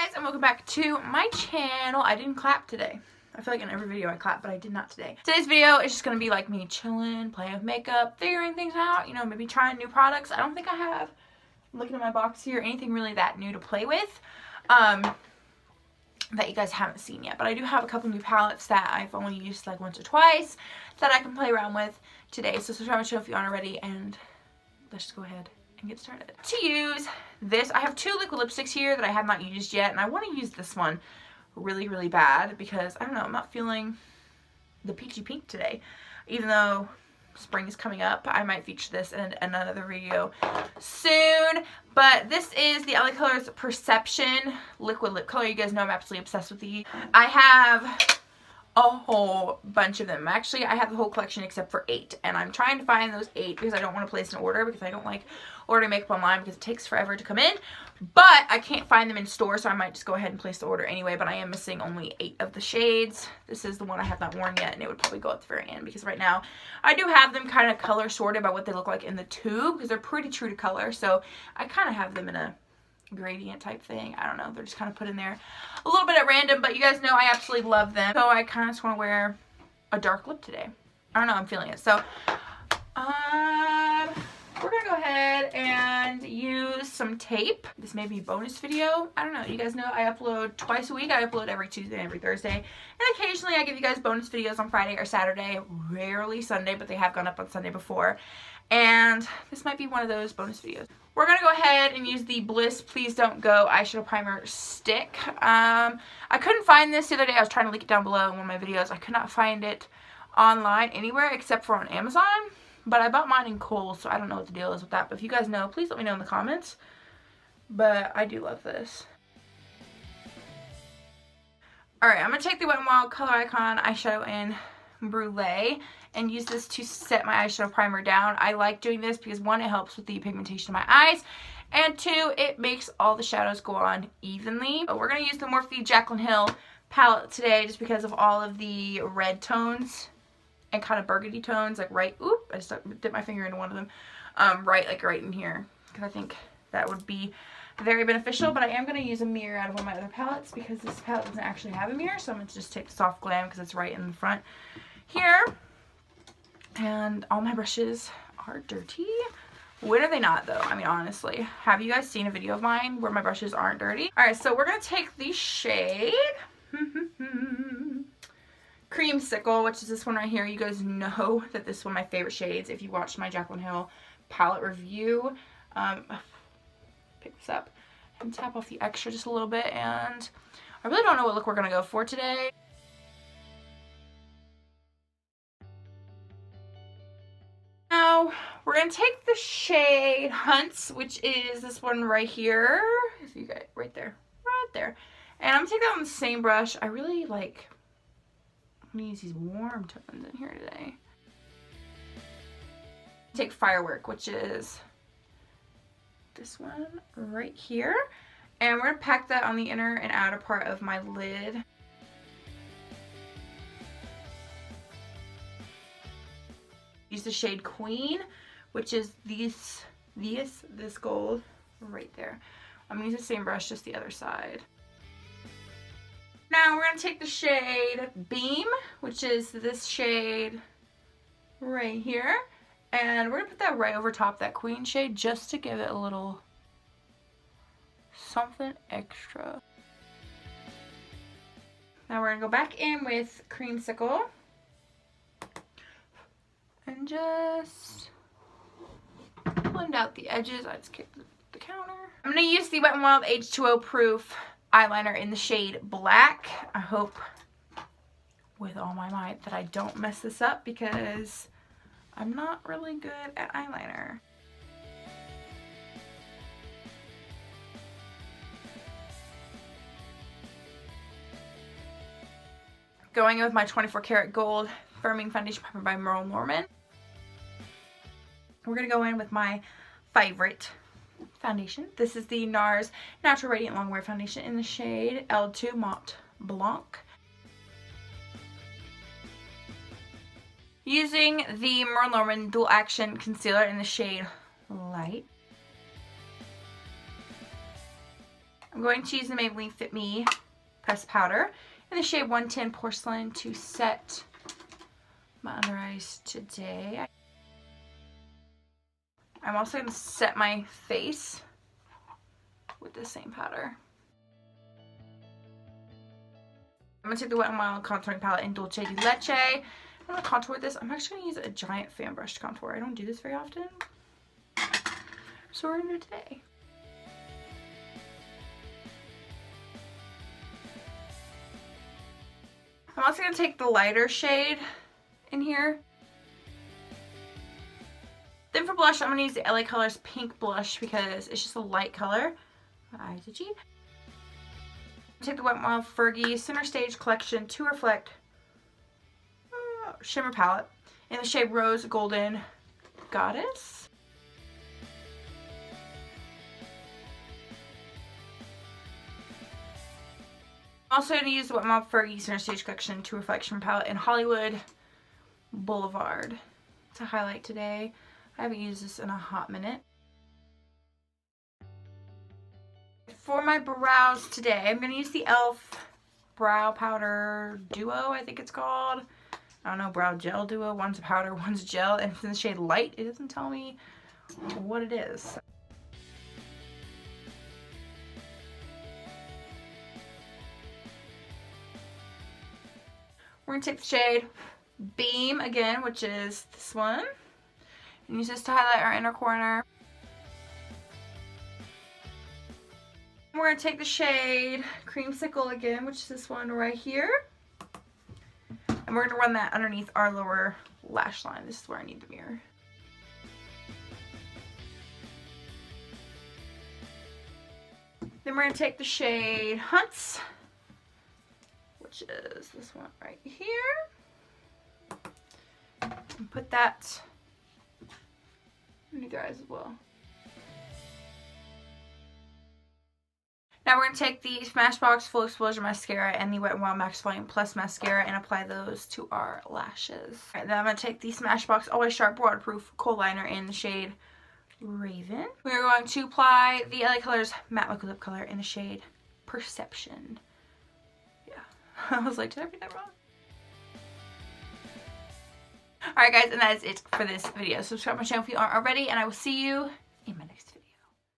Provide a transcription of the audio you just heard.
guys, and welcome back to my channel. I didn't clap today. I feel like in every video I clap, but I did not today. Today's video is just going to be like me chilling, playing with makeup, figuring things out, you know, maybe trying new products. I don't think I have, looking at my box here, anything really that new to play with that you guys haven't seen yet. But I do have a couple new palettes that I've only used like once or twice that I can play around with today. So subscribe to my channel if you aren't already, and let's just go ahead and get started. To use this, I have two liquid lipsticks here that I have not used yet, and I want to use this one really bad because I don't know, I'm not feeling the peachy pink today. Even though spring is coming up, I might feature this in another video soon. But this is the LA Colors Perception liquid lip color. You guys know I'm absolutely obsessed with these. I have a whole bunch of them. Actually, I have the whole collection except for 8, and I'm trying to find those 8 because I don't want to place an order because I don't like ordering makeup online because it takes forever to come in. But I can't find them in store, so I might just go ahead and place the order anyway. But I am missing only 8 of the shades. This is the one I have not worn yet, and it would probably go at the very end because right now I do have them kind of color sorted by what they look like in the tube because they're pretty true to color. So I kind of have them in a gradient type thing. I don't know, they're just kind of put in there a little bit at random, but you guys know I absolutely love them, so I kind of just want to wear a dark lip today. I don't know, I'm feeling it. So we're gonna go ahead and use some tape. This may be a bonus video, I don't know. You guys know I upload twice a week. I upload every Tuesday and every Thursday, and occasionally I give you guys bonus videos on Friday or Saturday, rarely Sunday, but they have gone up on Sunday before, and this might be one of those bonus videos. We're going to go ahead and use the Bliss Please Don't Go eyeshadow primer stick. I couldn't find this the other day. I was trying to link it down below in one of my videos. I could not find it online anywhere except for on Amazon. But I bought mine in Kohl's, so I don't know what the deal is with that. But if you guys know, please let me know in the comments. But I do love this. Alright, I'm going to take the Wet n Wild Color Icon eyeshadow in Brulee and use this to set my eyeshadow primer down. I like doing this because 1, it helps with the pigmentation of my eyes, and 2, it makes all the shadows go on evenly. But we're going to use the Morphe Jaclyn Hill palette today just because of all of the red tones and kind of burgundy tones, like right, oop, I just dipped my finger into one of them, right in here, because I think that would be very beneficial. But I am going to use a mirror out of one of my other palettes because this palette doesn't actually have a mirror, so I'm going to just take the Soft Glam because it's right in the front here. And all my brushes are dirty. When are they not, though? I mean, honestly, have you guys seen a video of mine where my brushes aren't dirty? Alright, so we're going to take the shade Creamsicle, which is this one right here. You guys know that this is one of my favorite shades if you watched my Jaclyn Hill palette review. Pick this up and tap off the extra just a little bit, and I really don't know what look we're going to go for today. Now, we're going to take the shade Hunts, which is this one right here. If you get right there. And I'm going to take that on the same brush. I really like, I'm going to use these warm tones in here today. Take Firework, which is this one right here. And we're going to pack that on the inner and outer part of my lid. Use the shade Queen, which is this gold right there. I'm going to use the same brush, just the other side. Now we're going to take the shade Beam, which is this shade right here. And we're going to put that right over top that Queen shade just to give it a little something extra. Now we're going to go back in with Creamsicle. And just blend out the edges. I just kicked the counter. I'm going to use the Wet n Wild H2O Proof eyeliner in the shade Black. I hope with all my might that I don't mess this up because I'm not really good at eyeliner. Going in with my 24 karat gold firming foundation primer by Merle Norman. We're going to go in with my favorite foundation. This is the NARS Natural Radiant Longwear Foundation in the shade L2 Mont Blanc. Using the Merle Norman Dual Action Concealer in the shade Light. I'm going to use the Maybelline Fit Me pressed powder in the shade 110 Porcelain to set my under eyes today. I'm also going to set my face with the same powder. I'm going to take the Wet n Wild contouring palette in Dulce de Leche. I'm going to contour this. I'm actually going to use a giant fan brush to contour. I don't do this very often, so we're going to do it today. I'm also going to take the lighter shade in here. Then for blush, I'm going to use the LA Colors Pink Blush because it's just a light color. My eyes itchy. Take the Wet n Wild Fergie Center Stage Collection to Reflect shimmer palette in the shade Rose Golden Goddess. I'm also going to use the Wet n Wild Fergie Center Stage Collection to Reflect shimmer palette in Hollywood Boulevard to highlight today. I haven't used this in a hot minute. For my brows today, I'm going to use the e.l.f. Brow Powder Duo, I think it's called. I don't know, Brow Gel Duo. One's a powder, one's a gel, and it's in the shade Light. It doesn't tell me what it is. We're going to take the shade Beam again, which is this one, and use this to highlight our inner corner. We're going to take the shade Creamsicle again, which is this one right here. And we're going to run that underneath our lower lash line. This is where I need the mirror. Then we're going to take the shade Hunts, which is this one right here. And put that underneath your eyes as well. Now we're going to take the Smashbox Full Exposure Mascara and the Wet n Wild Max Volume Plus Mascara and apply those to our lashes. Alright, then I'm going to take the Smashbox Always Sharp Waterproof Kohl Liner in the shade Raven. We're going to apply the LA Colors Matte Liquid Lip Color in the shade Perception. Yeah, I was like, did I read that wrong? Alright guys, and that is it for this video. Subscribe to my channel if you aren't already, and I will see you in my next video.